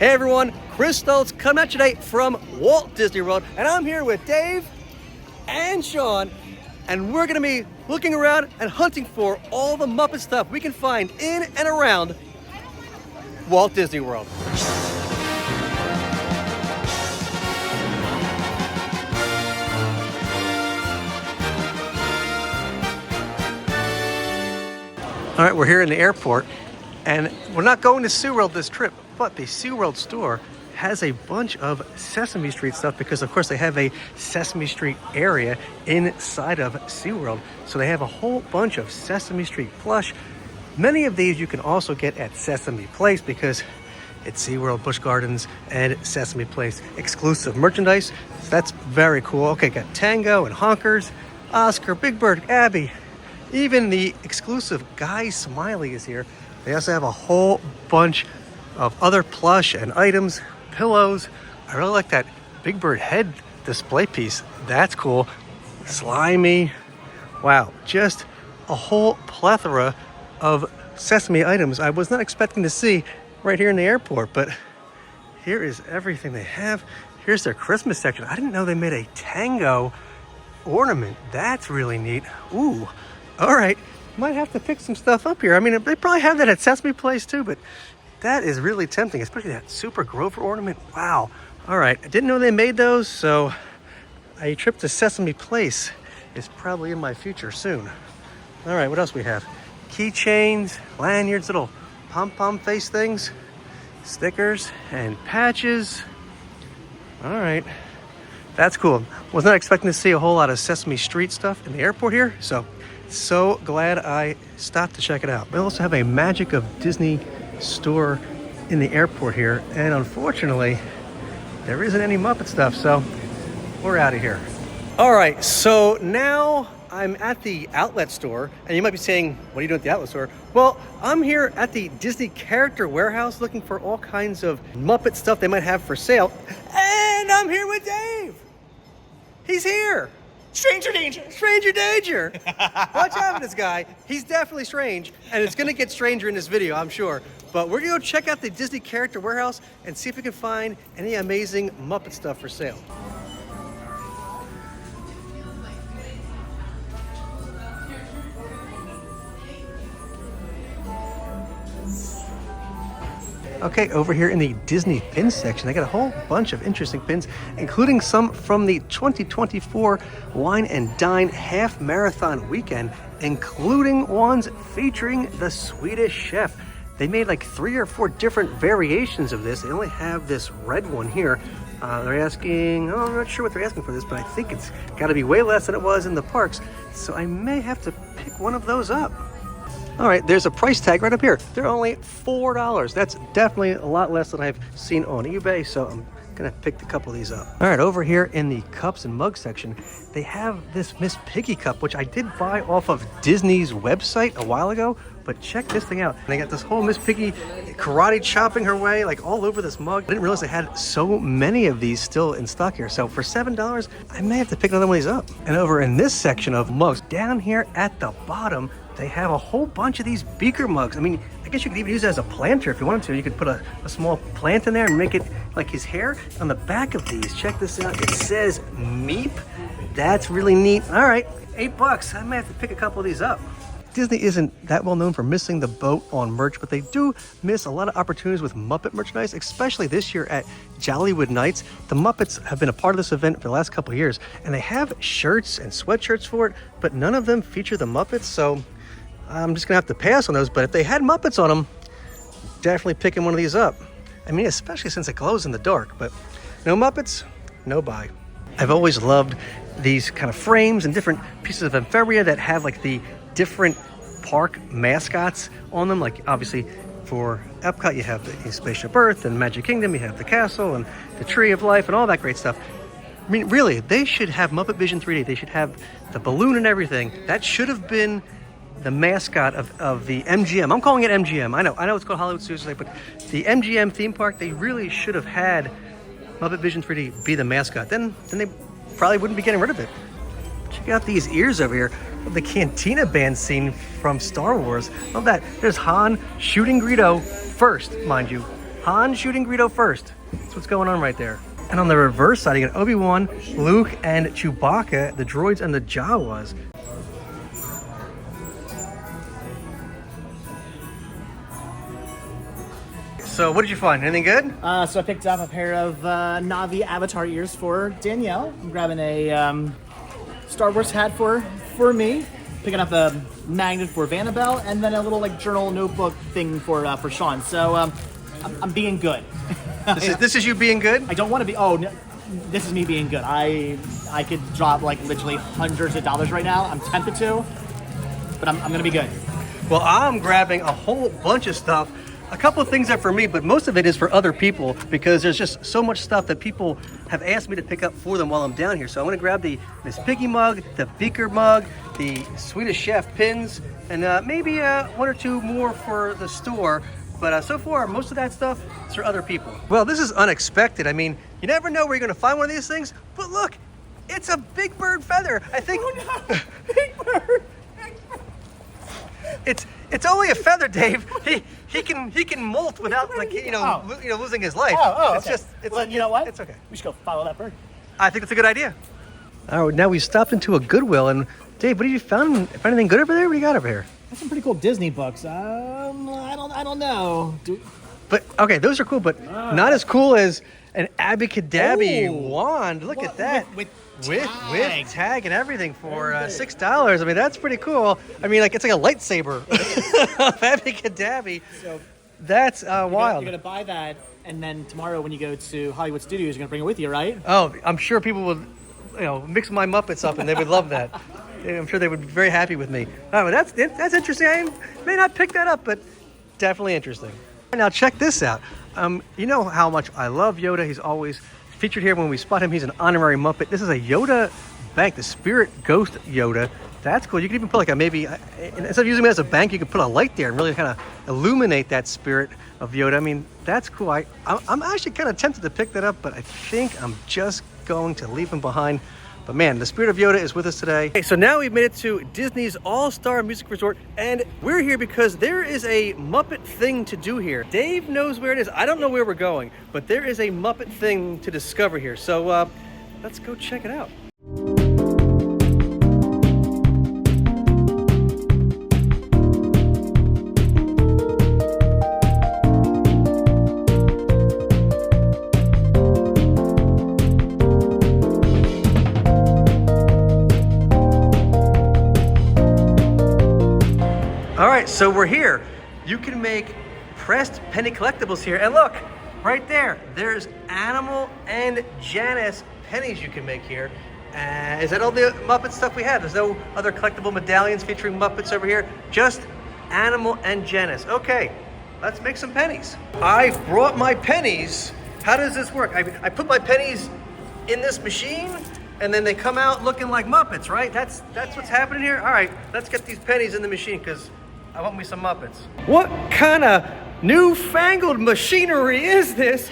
Hey everyone, Chris Stoltz coming at you today from Walt Disney World, and I'm here with Dave and Sean, and we're gonna be looking around and hunting for all the Muppet stuff we can find in and around Walt Disney World. All right, we're here in the airport, and we're not going to SeaWorld this trip, but the SeaWorld store has a bunch of Sesame Street stuff because, of course, they have a Sesame Street area inside of SeaWorld. So they have a whole bunch of Sesame Street plush. Many of these you can also get at Sesame Place because it's SeaWorld, Busch Gardens, and Sesame Place exclusive merchandise. So that's very cool. Okay, got Tango and Honkers, Oscar, Big Bird, Abby. Even the exclusive Guy Smiley is here. They also have a whole bunch of other plush and items, pillows. I really like that Big Bird head display piece. That's cool. Slimy. Wow, just a whole plethora of Sesame items I was not expecting to see right here in the airport, but here is everything they have. Here's their Christmas section. I didn't know they made a Tango ornament. That's really neat. Ooh, all right. Might have to pick some stuff up here. I mean, they probably have that at Sesame Place too, but that is really tempting, especially that Super Grover ornament. Wow. All right, I didn't know they made those, so a trip to Sesame Place is probably in my future soon. All right, what else we have? Keychains, lanyards, little pom-pom face things, stickers, and patches. All right, that's cool. Was not expecting to see a whole lot of Sesame Street stuff in the airport here, so glad I stopped to check it out. We also have a Magic of Disney store in the airport here, and unfortunately there isn't any Muppet stuff, so we're out of here. All right, so now I'm at the outlet store, and you might be saying, what are you doing at the outlet store? Well, I'm here at the Disney Character Warehouse looking for all kinds of Muppet stuff they might have for sale, and I'm here with Dave. He's here. Stranger danger. Stranger danger. Watch out for this guy. He's definitely strange, and it's gonna get stranger in this video, I'm sure. But we're gonna go check out the Disney Character Warehouse and see if we can find any amazing Muppet stuff for sale. Okay, over here in the Disney pin section, they got a whole bunch of interesting pins, including some from the 2024 Wine and Dine Half Marathon Weekend, including ones featuring the Swedish Chef. They made like 3 or 4 different variations of this. They only have this red one here. They're asking, I'm not sure what they're asking for this, but I think it's got to be way less than it was in the parks. So I may have to pick one of those up. All right, there's a price tag right up here. They're only $4. That's definitely a lot less than I've seen on eBay, so I'm gonna pick a couple of these up. All right, over here in the cups and mugs section, they have this Miss Piggy cup, which I did buy off of Disney's website a while ago, but check this thing out. They got this whole Miss Piggy karate chopping her way like all over this mug. I didn't realize they had so many of these still in stock here. So for $7, I may have to pick another one of these up. And over in this section of mugs, down here at the bottom, they have a whole bunch of these beaker mugs. I mean, I guess you could even use it as a planter if you wanted to. You could put a small plant in there and make it like his hair. On the back of these, check this out. It says Meep. That's really neat. All right, $8. I might have to pick a couple of these up. Disney isn't that well known for missing the boat on merch, but they do miss a lot of opportunities with Muppet merchandise, especially this year at Jollywood Nights. The Muppets have been a part of this event for the last couple of years, and they have shirts and sweatshirts for it, but none of them feature the Muppets, so I'm just gonna have to pass on those. But if they had Muppets on them, definitely picking one of these up. I mean, especially since it glows in the dark, but no Muppets, no buy. I've always loved these kind of frames and different pieces of ephemera that have like the different park mascots on them. Like obviously for Epcot, you have the Spaceship Earth and Magic Kingdom, you have the castle and the Tree of Life and all that great stuff. I mean, really, they should have Muppet Vision 3D. They should have the balloon and everything. That should have been the mascot of the MGM. I'm calling it MGM. I know it's called Hollywood Studios, but the MGM theme park, they really should have had Muppet Vision 3D be the mascot. Then they probably wouldn't be getting rid of it. Check out these ears over here of the Cantina Band scene from Star Wars. Love that. There's Han shooting Greedo first, mind you. Han shooting Greedo first. That's what's going on right there. And on the reverse side, you got Obi-Wan, Luke, and Chewbacca, the droids and the Jawas. So what did you find? Anything good? So I picked up a pair of Navi Avatar ears for Danielle. I'm grabbing a Star Wars hat for me. Picking up a magnet for Vanabelle, and then a little like journal notebook thing for Sean. So I'm being good. This is you being good? I don't want to be. Oh, no, this is me being good. I could drop like literally hundreds of dollars right now. I'm tempted to, but I'm gonna be good. Well, I'm grabbing a whole bunch of stuff. A couple of things are for me, but most of it is for other people because there's just so much stuff that people have asked me to pick up for them while I'm down here. So I'm gonna grab the Miss Piggy mug, the Beaker mug, the Swedish Chef pins, and maybe one or two more for the store. But so far, most of that stuff is for other people. Well, this is unexpected. I mean, you never know where you're gonna find one of these things, but look, it's a Big Bird feather. I think. Oh no, Big Bird. It's only a feather, Dave. He can molt without losing his life. Oh, it's okay. Well, you know what? It's okay. We should go follow that bird. I think it's a good idea. All right, now we stopped into a Goodwill, and Dave, what have you found? Find anything good over there? What do you got over here? That's some pretty cool Disney books. I don't know. But okay, those are cool, but not as cool as an Abacadabby wand. Look at that. With tag and everything for $6. I mean, that's pretty cool. I mean, like it's like a lightsaber of Abacadabby. So that's wild. You're gonna buy that, and then tomorrow when you go to Hollywood Studios, you're gonna bring it with you, right? Oh, I'm sure people will, mix my Muppets up, and they would love that. I'm sure they would be very happy with me. Oh, well, that's interesting. I may not pick that up, but definitely interesting. Now check this out. You know how much I love Yoda. He's always featured here when we spot him. He's an honorary Muppet. This is a Yoda bank, the Spirit Ghost Yoda. That's cool. You can even put like instead of using it as a bank, you could put a light there and really kind of illuminate that spirit of Yoda. I mean, that's cool. I'm actually kind of tempted to pick that up, but I think I'm just going to leave him behind. But man, the spirit of Yoda is with us today. Okay, so now we've made it to Disney's All-Star Music Resort, and we're here because there is a Muppet thing to do here. Dave knows where it is. I don't know where we're going, but there is a Muppet thing to discover here. So let's go check it out. So we're here. You can make pressed penny collectibles here. And look, right there, there's Animal and Janice pennies you can make here. Is that all the Muppet stuff we have? There's no other collectible medallions featuring Muppets over here, just Animal and Janice. Okay, let's make some pennies. I brought my pennies. How does this work? I put my pennies in this machine, and then they come out looking like Muppets, right? That's what's happening here? All right, let's get these pennies in the machine, because I want me some Muppets. What kind of newfangled machinery is this?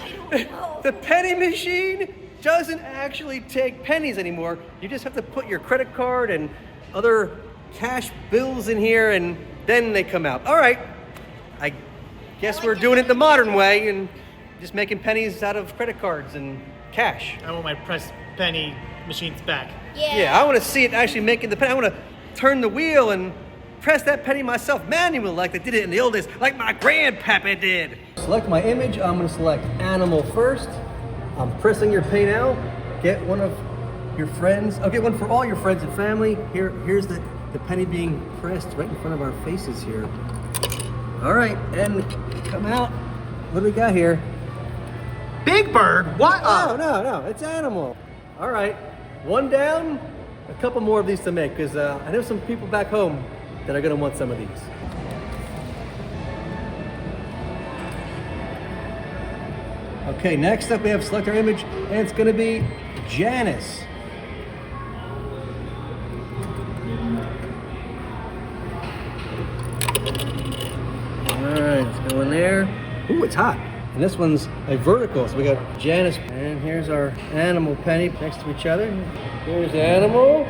The penny machine doesn't actually take pennies anymore. You just have to put your credit card and other cash bills in here, and then they come out. All right, I guess we're doing it the modern way and just making pennies out of credit cards and cash. I want my press penny machines back. Yeah, I want to see it actually making the penny. I want to turn the wheel and press that penny myself manually like they did it in the old days, like my grandpappy did. Select my image. I'm going to select Animal first. I'm pressing your penny now. Get one of your friends. I'll get one for all your friends and family. Here's the penny being pressed right in front of our faces here. All right, and come out. What do we got here? Big Bird? What? No, it's Animal. All right, one down. A couple more of these to make, because I know some people back home that are gonna want some of these. Okay, next up we have select our image, and it's gonna be Janice. All right, let's go in there. Ooh, it's hot. And this one's a vertical, so we got Janice. And here's our Animal penny next to each other. Here's Animal,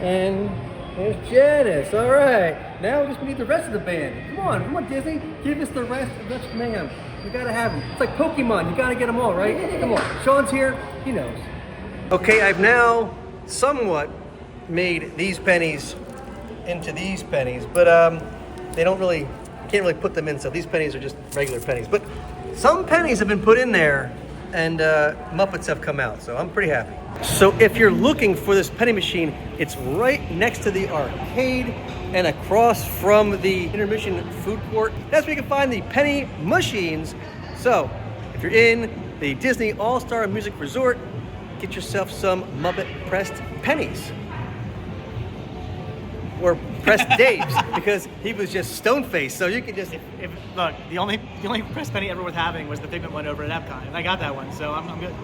and here's Janice. All right, now we just need the rest of the band. Come on, Disney, give us the rest of Mayhem. You gotta have them. It's like Pokemon, you gotta get them all, right? Come on, Sean's here, he knows. Okay, I've now somewhat made these pennies into these pennies, but they don't really, can't really put them in, so these pennies are just regular pennies. But some pennies have been put in there and Muppets have come out, so I'm pretty happy. So if you're looking for this penny machine, it's right next to the arcade and across from the intermission food court. That's where you can find the penny machines. So if you're in the Disney All-Star Music Resort, get yourself some Muppet pressed pennies. Or pressed Dave's, because he was just stone-faced, so you can just... Look, the only press penny ever worth having was the Figment one over at Epcot, and I got that one, so I'm good.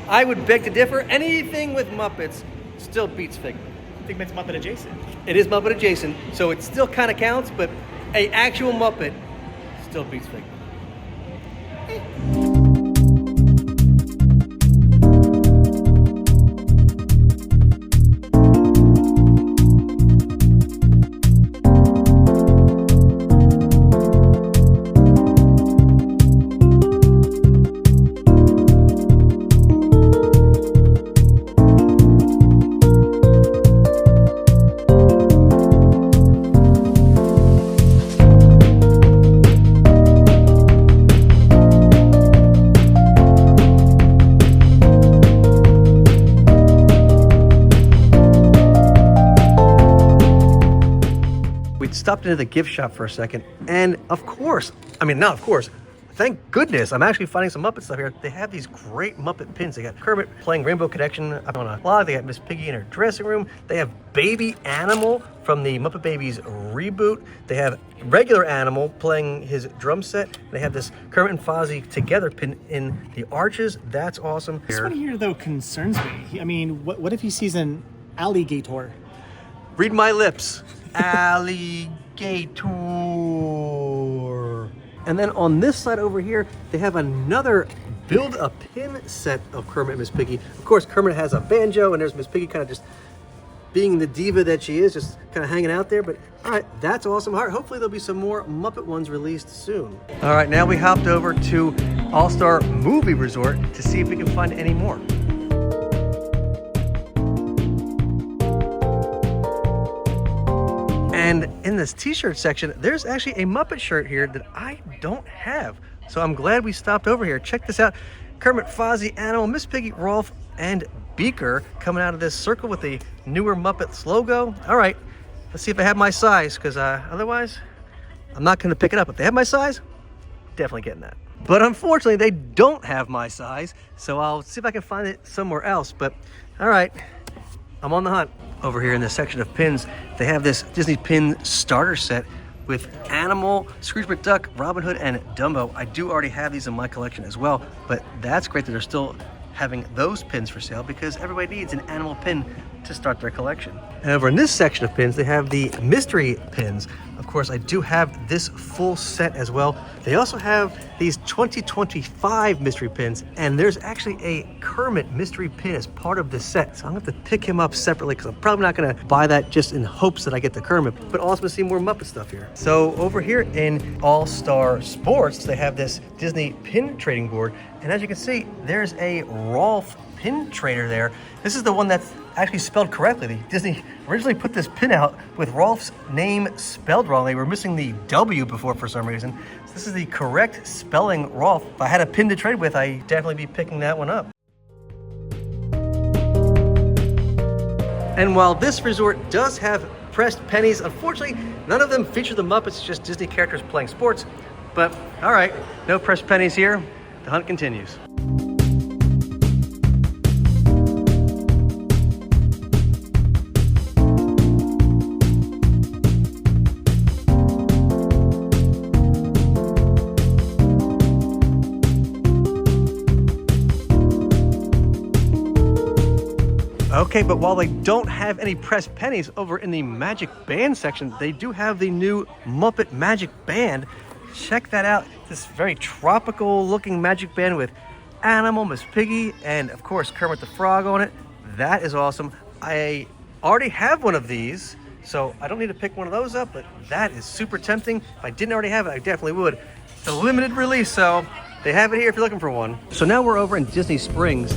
I would beg to differ. Anything with Muppets still beats Figment. Figment's Muppet adjacent. It is Muppet adjacent, so it still kind of counts, but a actual Muppet still beats Figment. Stopped into the gift shop for a second, and of course, thank goodness, I'm actually finding some Muppet stuff here. They have these great Muppet pins. They got Kermit playing Rainbow Connection up on a log. They got Miss Piggy in her dressing room. They have Baby Animal from the Muppet Babies reboot. They have regular Animal playing his drum set. They have this Kermit and Fozzie together pin in the arches. That's awesome. This one here, though, concerns me. I mean, what if he sees an alligator? Read my lips. Alligator. And then on this side over here, they have another build-a-pin set of Kermit and Miss Piggy. Of course, Kermit has a banjo, and there's Miss Piggy kind of just being the diva that she is, just kind of hanging out there. But all right, that's awesome. All right, hopefully there'll be some more Muppet ones released soon. All right, now we hopped over to All-Star Movie Resort to see if we can find any more. And in this t-shirt section, there's actually a Muppet shirt here that I don't have. So I'm glad we stopped over here. Check this out. Kermit, Fozzie, Animal, Miss Piggy, Rolf, and Beaker coming out of this circle with the newer Muppets logo. All right, let's see if I have my size, because otherwise, I'm not going to pick it up. If they have my size, definitely getting that. But unfortunately, they don't have my size, so I'll see if I can find it somewhere else. But all right, I'm on the hunt. Over here in this section of pins, they have this Disney pin starter set with Animal, Scrooge McDuck, Robin Hood, and Dumbo. I do already have these in my collection as well, but that's great that they're still having those pins for sale, because everybody needs an Animal pin to start their collection. And over in this section of pins, they have the mystery pins. Of course, I do have this full set as well. They also have these 2025 mystery pins, and there's actually a Kermit mystery pin as part of this set. So I'm gonna have to pick him up separately, because I'm probably not gonna buy that just in hopes that I get the Kermit, but also to see more Muppet stuff here. So over here in All-Star Sports, they have this Disney pin trading board, and as you can see, there's a Rolf pin trader there. This is the one that's actually spelled correctly. Disney originally put this pin out with Rolf's name spelled wrong. They were missing the W before for some reason. So this is the correct spelling Rolf. If I had a pin to trade with, I'd definitely be picking that one up. And while this resort does have pressed pennies, unfortunately, none of them feature the Muppets, just Disney characters playing sports. But all right, no pressed pennies here. The hunt continues. Okay, but while they don't have any pressed pennies over in the Magic Band section, they do have the new Muppet Magic Band. Check that out. This very tropical looking Magic Band with Animal, Miss Piggy, and of course Kermit the Frog on it. That is awesome. I already have one of these, so I don't need to pick one of those up, but that is super tempting. If I didn't already have it, I definitely would. the limited release, so they have it here if you're looking for one. So now we're over in Disney Springs.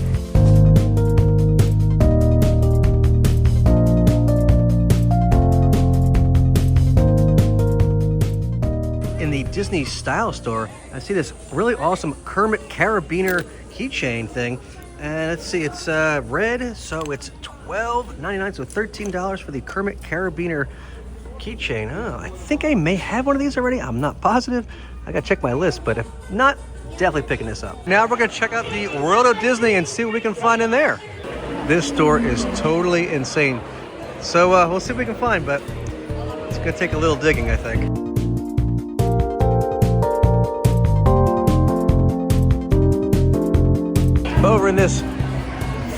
In the Disney Style Store, I see this really awesome Kermit Carabiner keychain thing. And let's see, it's red, so it's $12.99, so $13 for the Kermit Carabiner keychain. Oh, I think I may have one of these already. I'm not positive. I gotta check my list, but if not, definitely picking this up. Now we're gonna check out the World of Disney and see what we can find in there. This store is totally insane. So we'll see what we can find, but it's gonna take a little digging, I think. Over in this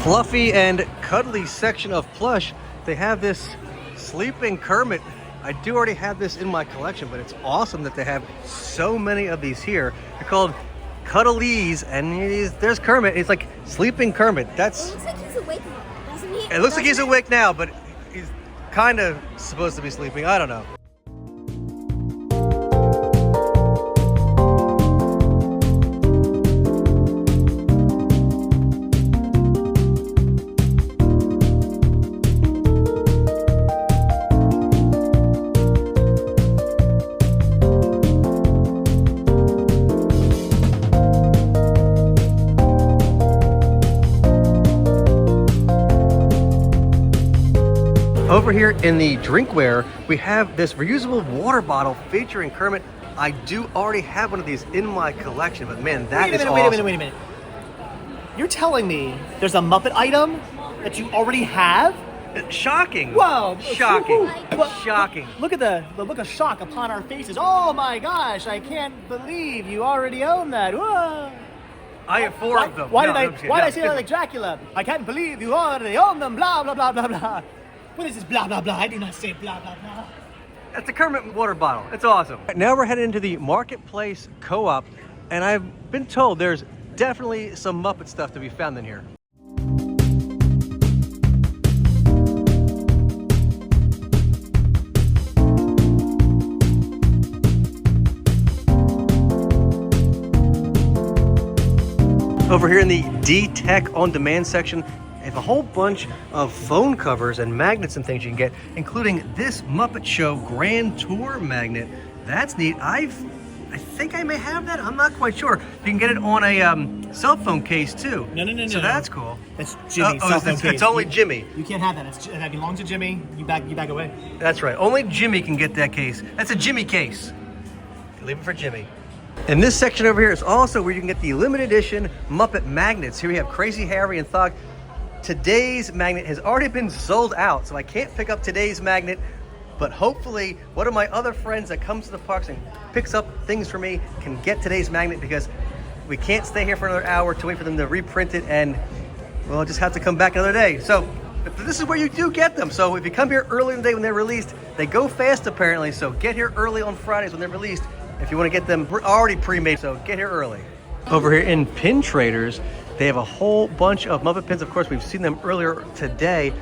fluffy and cuddly section of plush, they have this sleeping Kermit. I do already have this in my collection, but it's awesome that they have so many of these here. They're called Cuddlies, and there's Kermit. He's like sleeping Kermit. That's. It looks like he's awake now, doesn't he? It looks like he's awake now, but he's kind of supposed to be sleeping. I don't know. Over here in the drinkware, we have this reusable water bottle featuring Kermit. I do already have one of these in my collection, but man, that is awesome. Wait a minute. You're telling me there's a Muppet item that you already have? Shocking. Whoa. Shocking. Shocking. Look at the look of shock upon our faces. Oh my gosh, I can't believe you already own that. Whoa. I have four of them. Why did I say that like Dracula? I can't believe you already own them, blah, blah, blah, blah, blah. What is this blah, blah, blah? I did not say blah, blah, blah. That's a Kermit water bottle. It's awesome. Now we're headed into the Marketplace Co-op, and I've been told there's definitely some Muppet stuff to be found in here. Over here in the D-Tech on-demand section, they have a whole bunch of phone covers and magnets and things you can get, including this Muppet Show Grand Tour magnet. That's neat. I think I may have that. I'm not quite sure. You can get it on a cell phone case too. No. So that's cool. That's Jimmy's cell phone case. It's only Jimmy. You can't have that. That belongs to Jimmy. You back away. That's right. Only Jimmy can get that case. That's a Jimmy case. Leave it for Jimmy. And this section over here is also where you can get the limited edition Muppet magnets. Here we have Crazy Harry and Thog. Today's magnet has already been sold out, so I can't pick up today's magnet, but hopefully one of my other friends that comes to the parks and picks up things for me can get today's magnet, because we can't stay here for another hour to wait for them to reprint it, and we'll just have to come back another day. So this is where you do get them. So if you come here early in the day when they're released, they go fast apparently, so get here early on Fridays when they're released if you want to get them. We're already pre-made, so get here early. Over here in Pin Traders, they have a whole bunch of Muppet pins. Of course, we've seen them earlier today,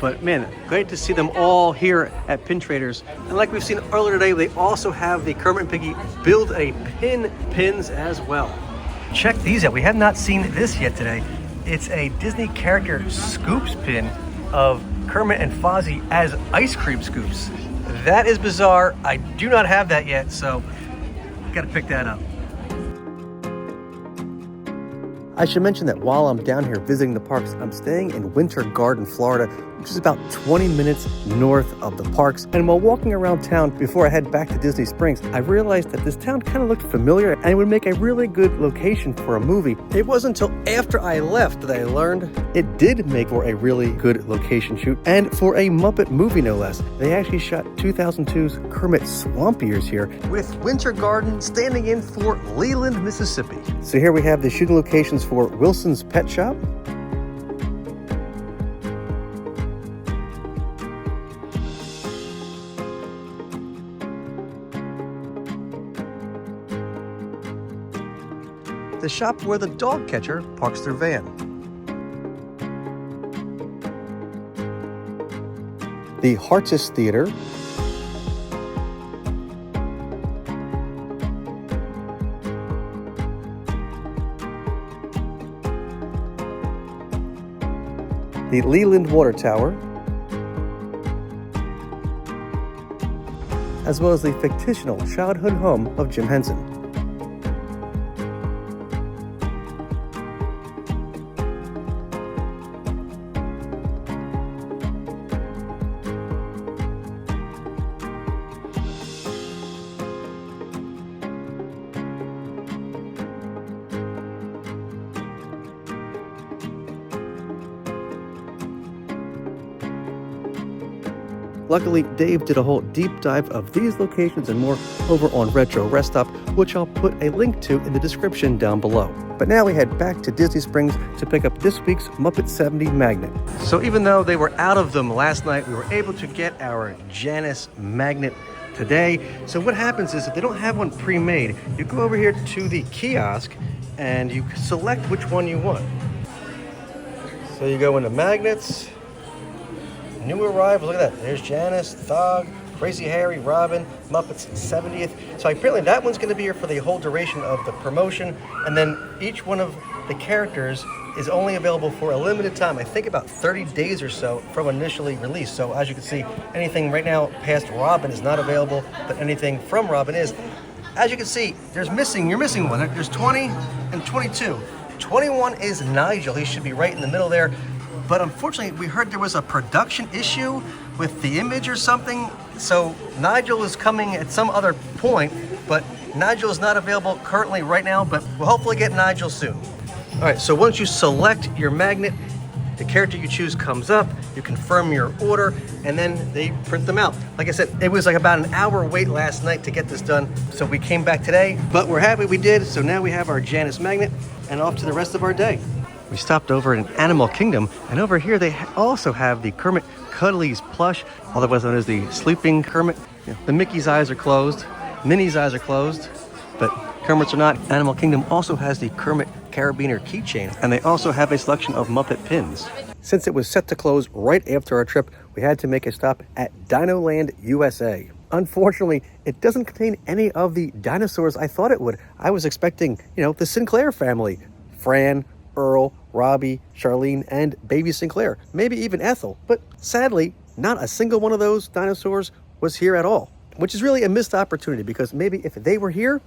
but man, great to see them all here at Pin Traders. And like we've seen earlier today, they also have the Kermit and Piggy Build-A-Pin pins as well. Check these out. We have not seen this yet today. It's a Disney character scoops pin of Kermit and Fozzie as ice cream scoops. That is bizarre. I do not have that yet, so got to pick that up. I should mention that while I'm down here visiting the parks, I'm staying in Winter Garden, Florida, which is about 20 minutes north of the parks. And while walking around town before I head back to Disney Springs, I realized that this town kind of looked familiar and it would make a really good location for a movie. It wasn't until after I left that I learned it did make for a really good location shoot, and for a Muppet movie no less. They actually shot 2002's Kermit Swamp Years here, with Winter Garden standing in for Leland, Mississippi. So here we have the shooting locations for Wilson's Pet Shop, the shop where the dog catcher parks their van, the Hartis Theater, the Leland Water Tower, as well as the fictional childhood home of Jim Henson. Luckily, Dave did a whole deep dive of these locations and more over on Retro Rest Stop, which I'll put a link to in the description down below. But now we head back to Disney Springs to pick up this week's Muppet 70 magnet. So even though they were out of them last night, we were able to get our Janice magnet today. So what happens is if they don't have one pre-made, you go over here to the kiosk and you select which one you want. So you go into magnets, new arrivals, look at that. There's Janice, Thog, Crazy Harry, Robin, Muppets 70th. So apparently that one's going to be here for the whole duration of the promotion. And then each one of the characters is only available for a limited time. I think about 30 days or so from initially released. So as you can see, anything right now past Robin is not available, but anything from Robin is. As you can see, you're missing one. There's 20 and 22. 21 is Nigel. He should be right in the middle there. But unfortunately, we heard there was a production issue with the image or something. So Nigel is coming at some other point, but Nigel is not available currently right now, but we'll hopefully get Nigel soon. All right, so once you select your magnet, the character you choose comes up, you confirm your order, and then they print them out. Like I said, it was like about an hour wait last night to get this done, so we came back today, but we're happy we did, so now we have our Janice magnet, and off to the rest of our day. We stopped over in Animal Kingdom, and over here they also have the Kermit Cuddlies plush, otherwise known as the Sleeping Kermit. You know, the Mickey's eyes are closed, Minnie's eyes are closed, but Kermit's are not. Animal Kingdom also has the Kermit Carabiner keychain, and they also have a selection of Muppet pins. Since it was set to close right after our trip, we had to make a stop at Dino Land USA. Unfortunately, it doesn't contain any of the dinosaurs I thought it would. I was expecting, the Sinclair family, Fran, Earl, Robbie, Charlene, and baby Sinclair, maybe even Ethel. But sadly, not a single one of those dinosaurs was here at all, which is really a missed opportunity because maybe if they were here,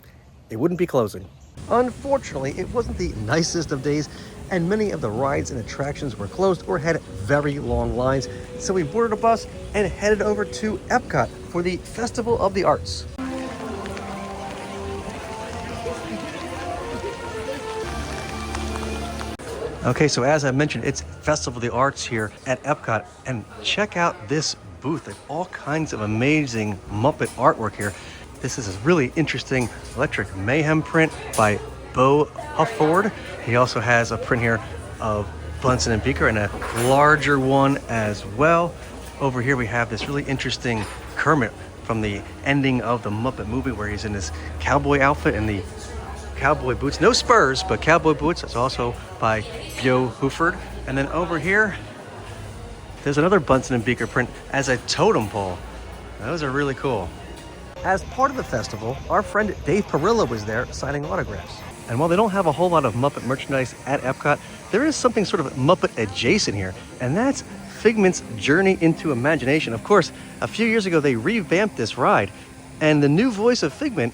it wouldn't be closing. Unfortunately, it wasn't the nicest of days, and many of the rides and attractions were closed or had very long lines. So we boarded a bus and headed over to Epcot for the Festival of the Arts. Okay, so as I mentioned, it's Festival of the Arts here at Epcot, and check out this booth. They have all kinds of amazing Muppet artwork here. This is a really interesting electric mayhem print by Bo Hufford. He also has a print here of Bunsen and Beaker and a larger one as well. Over here we have this really interesting Kermit from the ending of the Muppet movie where he's in his cowboy outfit and the cowboy boots. No spurs, but cowboy boots. It's also by Bo Hufford. And then over here, there's another Bunsen and Beaker print as a totem pole. Those are really cool. As part of the festival, our friend Dave Perillo was there signing autographs. And while they don't have a whole lot of Muppet merchandise at Epcot, there is something sort of Muppet adjacent here, and that's Figment's Journey into Imagination. Of course, a few years ago they revamped this ride, and the new voice of Figment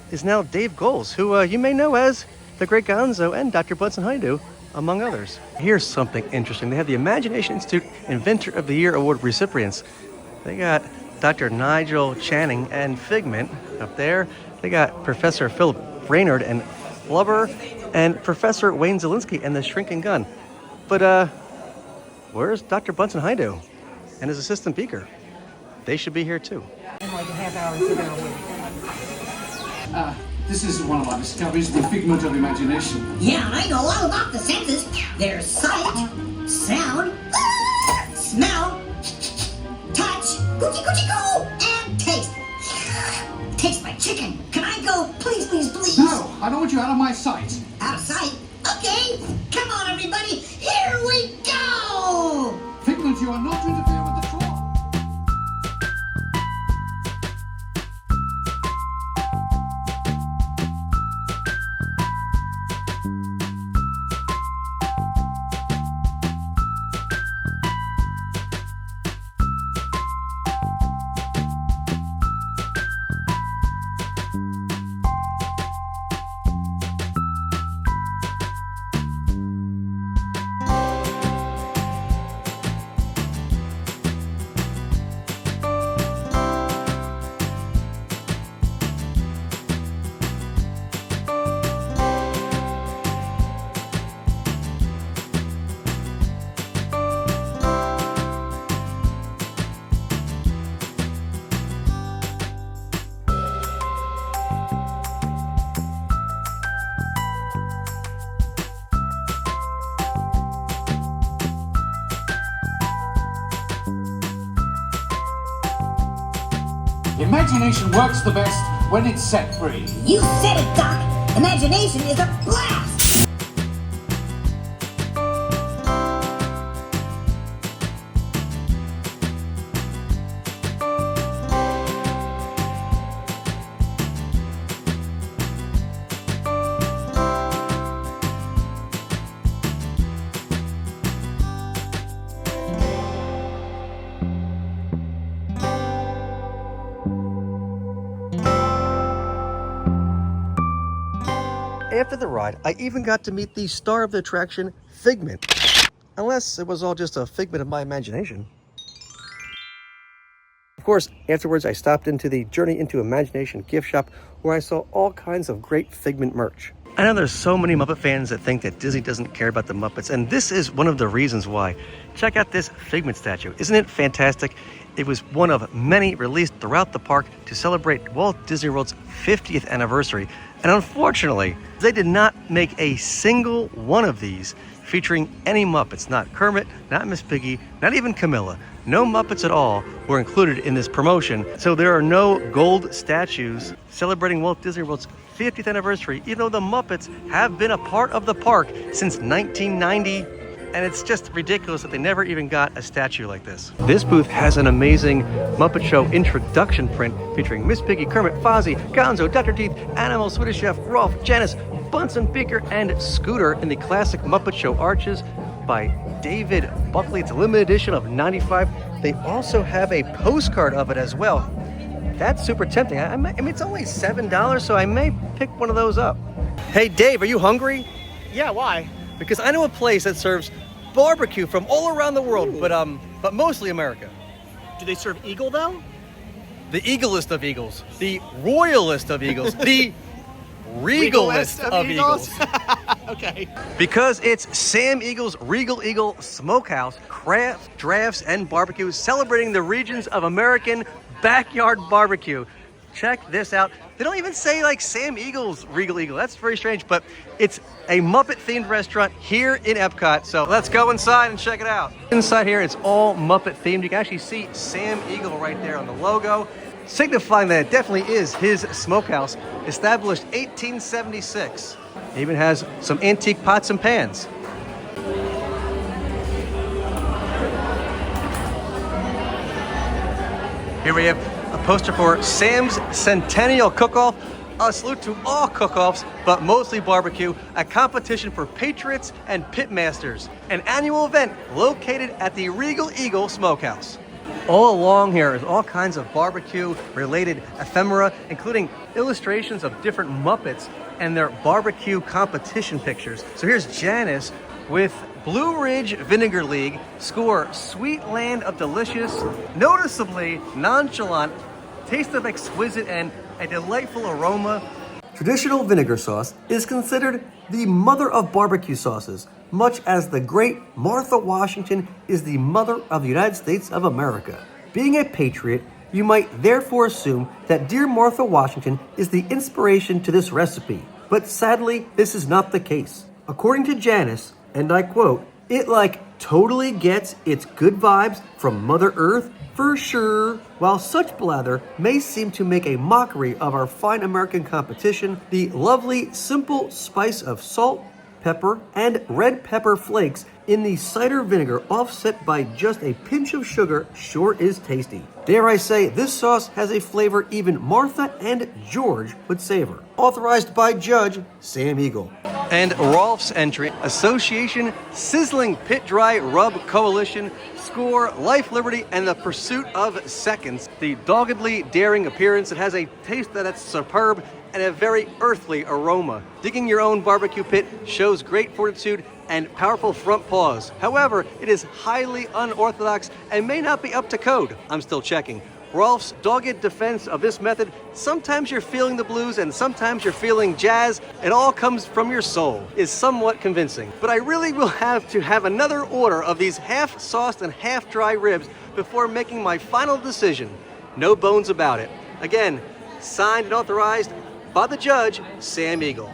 is now Dave Goelz, who you may know as the Great Gonzo and Dr. Bunsen Honeydew, among others. Here's something interesting. They have the Imagination Institute Inventor of the Year Award recipients. They got Dr. Nigel Channing and Figment up there. They got Professor Philip Raynard and Flubber, and Professor Wayne Zielinski and the Shrinking Gun. But where's Dr. Bunsen Honeydew and his assistant Beaker? They should be here too. This is one of our discoveries, the Figment of Imagination. Yeah, I know all about the senses. There's sight, sound, smell, touch, coochie coochie coo, and taste. Taste my chicken. Can I go, please, please, please? No, I don't want you out of my sight. Out of sight? Okay, come on, everybody. Here we go. Figment, you are not to interfere with the tour. Imagination works the best when it's set free. You said it, Doc. Imagination is a blast. After the ride, I even got to meet the star of the attraction, Figment. Unless it was all just a figment of my imagination. Of course, afterwards I stopped into the Journey into Imagination gift shop where I saw all kinds of great Figment merch. I know there's so many Muppet fans that think that Disney doesn't care about the Muppets, and this is one of the reasons why. Check out this Figment statue. Isn't it fantastic? It was one of many released throughout the park to celebrate Walt Disney World's 50th anniversary. And unfortunately, they did not make a single one of these featuring any Muppets. Not Kermit, not Miss Piggy, not even Camilla. No Muppets at all were included in this promotion. So there are no gold statues celebrating Walt Disney World's 50th anniversary, even though the Muppets have been a part of the park since 1990. And it's just ridiculous that they never even got a statue like this. This booth has an amazing Muppet Show introduction print featuring Miss Piggy, Kermit, Fozzie, Gonzo, Dr. Teeth, Animal, Swedish Chef, Rolf, Janice, Bunsen, Beaker, and Scooter in the classic Muppet Show arches by David Buckley. It's a limited edition of 95. They also have a postcard of it as well. That's super tempting. I mean, it's only $7, so I may pick one of those up. Hey, Dave, are you hungry? Yeah, why? Because I know a place that serves barbecue from all around the world, but mostly America. Do they serve eagle though? The eaglest of eagles, the royalest of eagles, the regalest of eagles. Okay. Because it's Sam Eagle's Regal Eagle Smokehouse, craft, drafts, and barbecue, celebrating the regions of American backyard barbecue. Check this out. They don't even say like Sam Eagle's Regal Eagle. That's very strange, but it's a Muppet themed restaurant here in Epcot. So let's go inside and check it out. Inside here, it's all Muppet themed. You can actually see Sam Eagle right there on the logo, signifying that it definitely is his smokehouse, established 1876. It even has some antique pots and pans. Here we have a poster for Sam's Centennial Cook-Off. A salute to all cook-offs, but mostly barbecue, a competition for patriots and pitmasters, an annual event located at the Regal Eagle Smokehouse. All along here is all kinds of barbecue-related ephemera, including illustrations of different Muppets and their barbecue competition pictures. So here's Janice with Blue Ridge Vinegar League, score Sweet Land of Delicious, noticeably nonchalant, taste of exquisite, and a delightful aroma. Traditional vinegar sauce is considered the mother of barbecue sauces, much as the great Martha Washington is the mother of the United States of America. Being a patriot, you might therefore assume that dear Martha Washington is the inspiration to this recipe, but sadly, this is not the case. According to Janice, and I quote, "It totally gets its good vibes from Mother Earth for sure." While such blather may seem to make a mockery of our fine American competition, the lovely simple spice of salt, pepper, and red pepper flakes in the cider vinegar offset by just a pinch of sugar sure is tasty. Dare I say, this sauce has a flavor even Martha and George would savor. Authorized by Judge Sam Eagle. And Rolf's entry, Association Sizzling Pit Dry Rub Coalition, score Life, Liberty, and the Pursuit of Seconds. The doggedly daring appearance, it has a taste that's superb and a very earthly aroma. Digging your own barbecue pit shows great fortitude and powerful front paws. However, it is highly unorthodox and may not be up to code. I'm still checking. Rolf's dogged defense of this method, sometimes you're feeling the blues and sometimes you're feeling jazz, it all comes from your soul, is somewhat convincing. But I really will have to have another order of these half-sauced and half-dry ribs before making my final decision. No bones about it. Again, signed and authorized by the judge, Sam Eagle.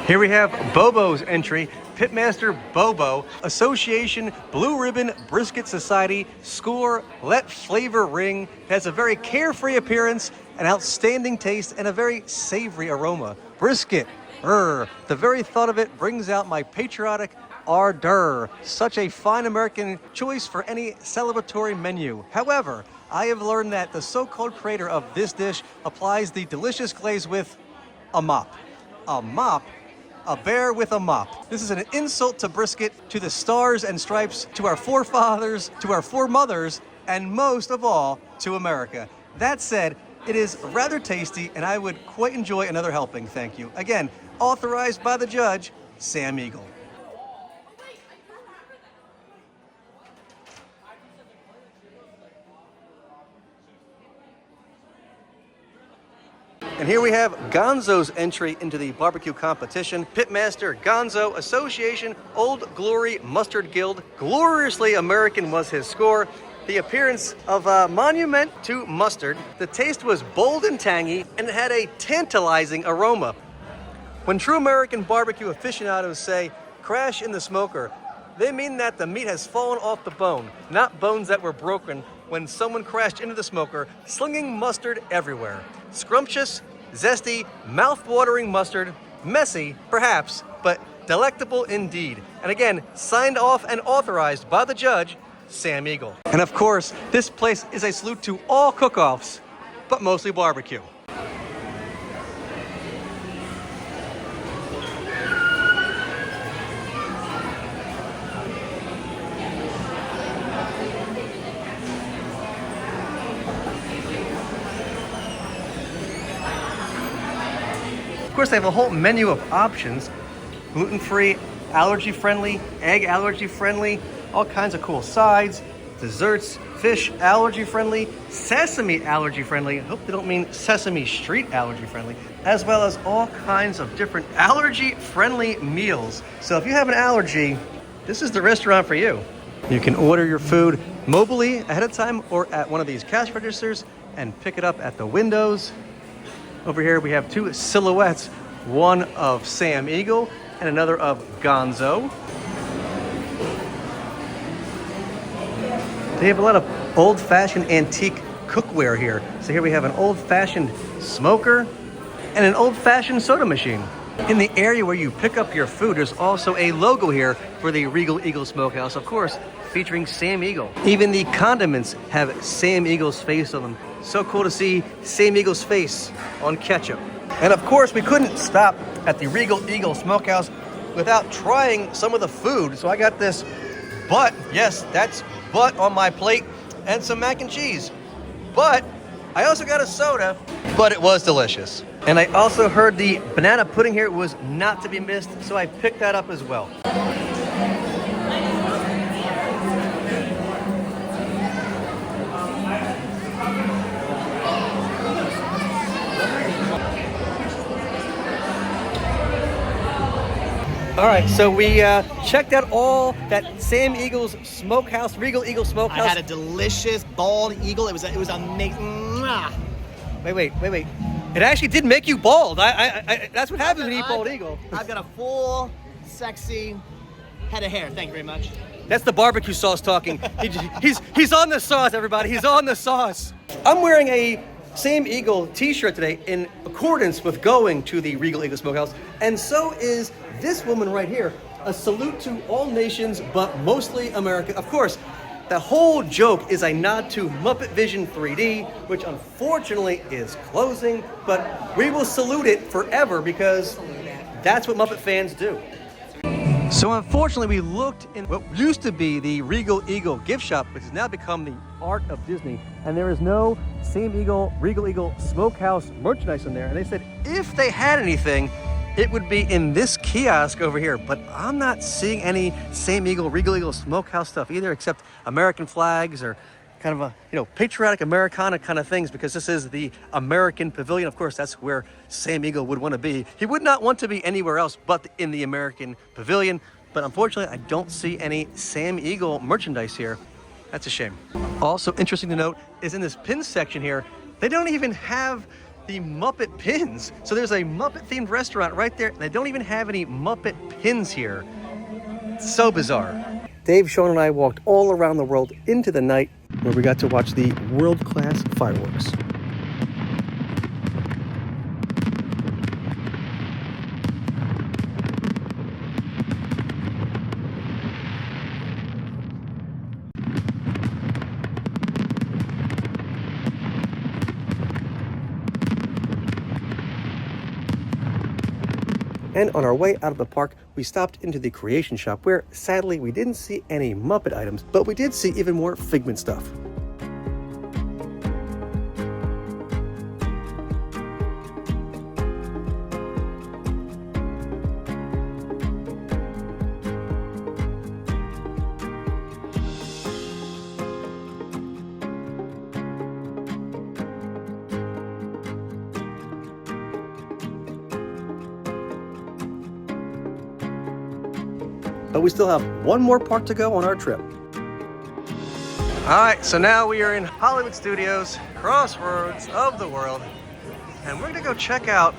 Here we have Bobo's entry, Pitmaster Bobo, Association Blue Ribbon Brisket Society, score, let flavor ring, has a very carefree appearance, an outstanding taste, and a very savory aroma. Brisket, the very thought of it brings out my patriotic ardor. Such a fine American choice for any celebratory menu. However, I have learned that the so-called creator of this dish applies the delicious glaze with a mop. A mop? A bear with a mop. This is an insult to brisket, to the stars and stripes, to our forefathers, to our foremothers, and most of all, to America. That said, it is rather tasty, and I would quite enjoy another helping, thank you. Again, authorized by the judge, Sam Eagle. And here we have Gonzo's entry into the barbecue competition. Pitmaster Gonzo, Association Old Glory Mustard Guild. Gloriously American was his score. The appearance of a monument to mustard. The taste was bold and tangy, and it had a tantalizing aroma. When true American barbecue aficionados say, crash in the smoker, they mean that the meat has fallen off the bone, not bones that were broken when someone crashed into the smoker, slinging mustard everywhere. Scrumptious, zesty, mouth-watering mustard, messy, perhaps, but delectable indeed. And again, signed off and authorized by the judge, Sam Eagle. And of course, this place is a salute to all cook-offs, but mostly barbecue. Of course, they have a whole menu of options. Gluten-free, allergy-friendly, egg allergy-friendly, all kinds of cool sides, desserts, fish allergy-friendly, sesame allergy-friendly, I hope they don't mean Sesame Street allergy-friendly, as well as all kinds of different allergy-friendly meals. So if you have an allergy, this is the restaurant for you. You can order your food mobily ahead of time or at one of these cash registers and pick it up at the windows. Over here we have two silhouettes, one of Sam Eagle and another of Gonzo. They have a lot of old-fashioned antique cookware here. So here we have an old-fashioned smoker and an old-fashioned soda machine. In the area where you pick up your food, there's also a logo here for the Regal Eagle Smokehouse, of course, featuring Sam Eagle. Even the condiments have Sam Eagle's face on them. So cool to see Sam Eagle's face on ketchup. And of course, we couldn't stop at the Regal Eagle Smokehouse without trying some of the food. So I got this butt, yes, that's butt on my plate, and some mac and cheese. But I also got a soda, but it was delicious. And I also heard the banana pudding here was not to be missed, so I picked that up as well. All right, so we checked out all that Sam Eagle's Smokehouse, Regal Eagle Smokehouse. I had a delicious bald eagle. It was amazing. Wait. It actually did make you bald. That's what happens when you eat bald eagle. I've got a full, sexy head of hair. Thank you very much. That's the barbecue sauce talking. He's on the sauce, everybody. He's on the sauce. I'm wearing a Sam Eagle t-shirt today in accordance with going to the Regal Eagle Smokehouse. And so is this woman right here. A salute to all nations, but mostly America. Of course, the whole joke is a nod to Muppet Vision 3D, which unfortunately is closing, but we will salute it forever because that's what Muppet fans do. So unfortunately, we looked in what used to be the Regal Eagle gift shop, which has now become the Art of Disney, and there is no Sam Eagle, Regal Eagle Smokehouse merchandise in there. And they said if they had anything, it would be in this kiosk over here, but I'm not seeing any Sam Eagle, Regal Eagle Smokehouse stuff either, except American flags or kind of a, patriotic Americana kind of things, because this is the American Pavilion. Of course, that's where Sam Eagle would want to be. He would not want to be anywhere else but in the American Pavilion, but unfortunately, I don't see any Sam Eagle merchandise here. That's a shame. Also interesting to note is in this pin section here, they don't even have the Muppet pins. So there's a Muppet themed restaurant right there. They don't even have any Muppet pins here. so bizarre. Dave, Sean, and I walked all around the world into the night where we got to watch the world-class fireworks. And on our way out of the park, we stopped into the Creation Shop where, sadly, we didn't see any Muppet items, but we did see even more Figment stuff. But we still have one more park to go on our trip. All right, so now we are in Hollywood Studios, crossroads of the world, and we're gonna go check out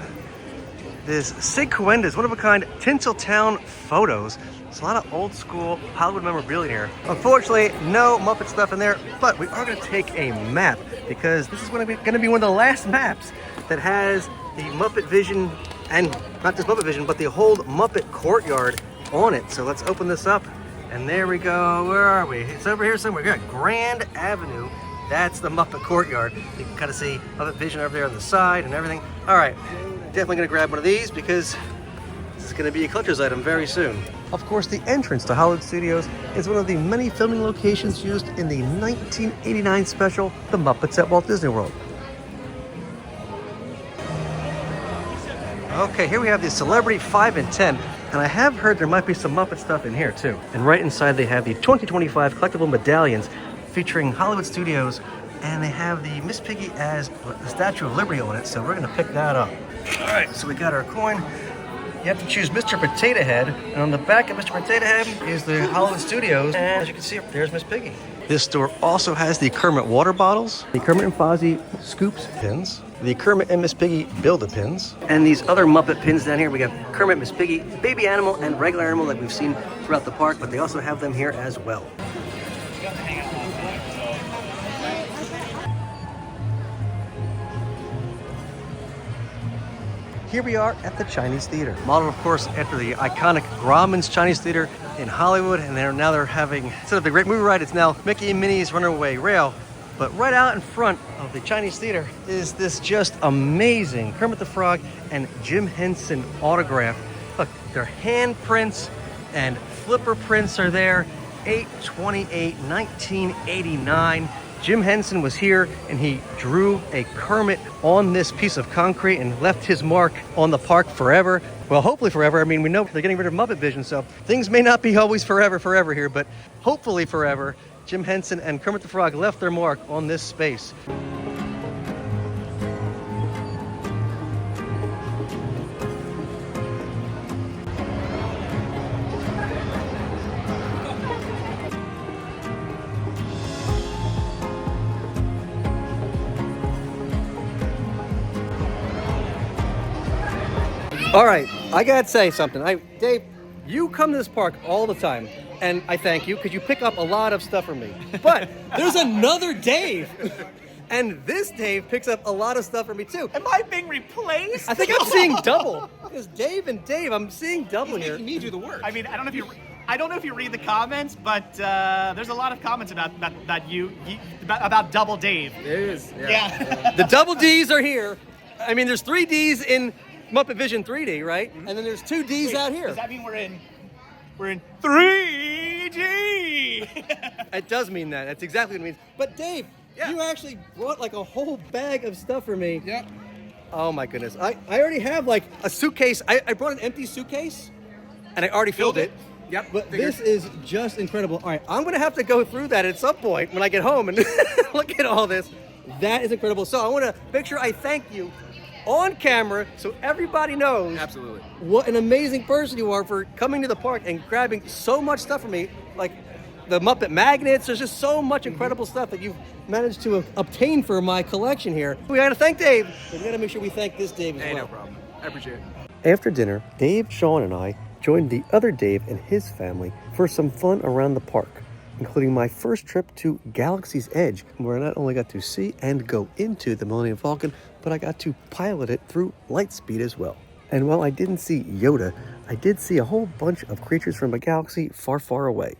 this Sequenda's one-of-a-kind Tinseltown photos. There's a lot of old school Hollywood memorabilia here. Unfortunately, no Muppet stuff in there, but we are gonna take a map because this is gonna be one of the last maps that has the Muppet Vision, and not just Muppet Vision, but the whole Muppet courtyard on it. So let's open this up, and there we go. Where are we? It's over here somewhere. We got Grand Avenue. That's the Muppet courtyard. You can kind of see Muppet Vision over there on the side and everything. All right, definitely gonna grab one of these because this is gonna be a collector's item very soon. Of course, the entrance to Hollywood Studios is one of the many filming locations used in the 1989 special, The Muppets at Walt Disney World. Okay, here we have the Celebrity 5 and 10. And I have heard there might be some Muppet stuff in here too. And right inside they have the 2025 collectible medallions featuring Hollywood Studios, and they have the Miss Piggy as the Statue of Liberty on it, so we're gonna pick that up. All right, so we got our coin. You have to choose Mr. Potato Head, and on the back of Mr. Potato Head is the Hollywood Studios, and as you can see, there's Miss Piggy. This store also has the Kermit water bottles, the Kermit and Fozzie Scoops pins, the Kermit and Miss Piggy Build-A-Pins, and these other Muppet pins down here. We got Kermit, Miss Piggy, Baby Animal, and Regular Animal like we've seen throughout the park, but they also have them here as well. Here we are at the Chinese Theater, modeled of course after the iconic Grauman's Chinese Theater in Hollywood, and now they're having, instead of the Great Movie Ride, it's now Mickey and Minnie's Runaway Rail. But right out in front of the Chinese Theater is this just amazing Kermit the Frog and Jim Henson autograph. Look, their handprints and flipper prints are there. 8/28/1989. Jim Henson was here and he drew a Kermit on this piece of concrete and left his mark on the park forever. Well, hopefully forever. I mean, we know they're getting rid of Muppet Vision, so things may not be always forever here, but hopefully forever. Jim Henson and Kermit the Frog left their mark on this space. All right, I gotta say something. Dave, you come to this park all the time, and I thank you because you pick up a lot of stuff for me. But there's another Dave, and this Dave picks up a lot of stuff for me too. Am I being replaced? I think I'm seeing double. Because Dave and Dave, I'm seeing double here. He's making me do the work. I mean, I don't know if you read the comments, but there's a lot of comments about Double Dave. There is. Yeah. The double D's are here. I mean, there's 3 D's in Muppet Vision 3D, right? Mm-hmm. And then there's 2 D's out here. Does that mean we're in 3D? It does mean that. That's exactly what it means. But Dave, you actually brought like a whole bag of stuff for me. Yep. Oh my goodness. I already have like a suitcase. I brought an empty suitcase and I already filled it. Yep. But this is just incredible. All right, I'm gonna have to go through that at some point when I get home and look at all this. That is incredible. So I wanna make sure I thank you on camera so everybody knows Absolutely. what an amazing person you are for coming to the park and grabbing so much stuff for me, like the Muppet magnets. There's just so much incredible stuff that you've managed to obtain for my collection here. We gotta thank Dave, but we gotta make sure we thank this Dave as well. No problem. I appreciate it. After dinner, Dave, Sean, and I joined the other Dave and his family for some fun around the park, including my first trip to Galaxy's Edge, where I not only got to see and go into the Millennium Falcon, but I got to pilot it through Lightspeed as well. And while I didn't see Yoda, I did see a whole bunch of creatures from a galaxy far, far away.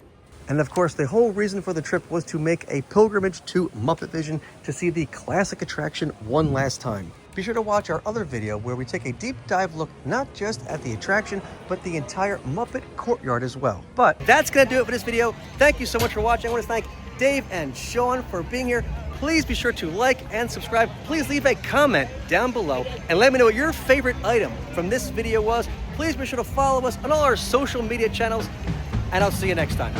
And of course, the whole reason for the trip was to make a pilgrimage to Muppet Vision to see the classic attraction one last time. Be sure to watch our other video where we take a deep dive look not just at the attraction, but the entire Muppet courtyard as well. But that's gonna do it for this video. Thank you so much for watching. I want to thank Dave and Sean for being here. Please be sure to like and subscribe. Please leave a comment down below and let me know what your favorite item from this video was. Please be sure to follow us on all our social media channels, and I'll see you next time.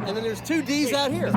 And then there's two D's out here.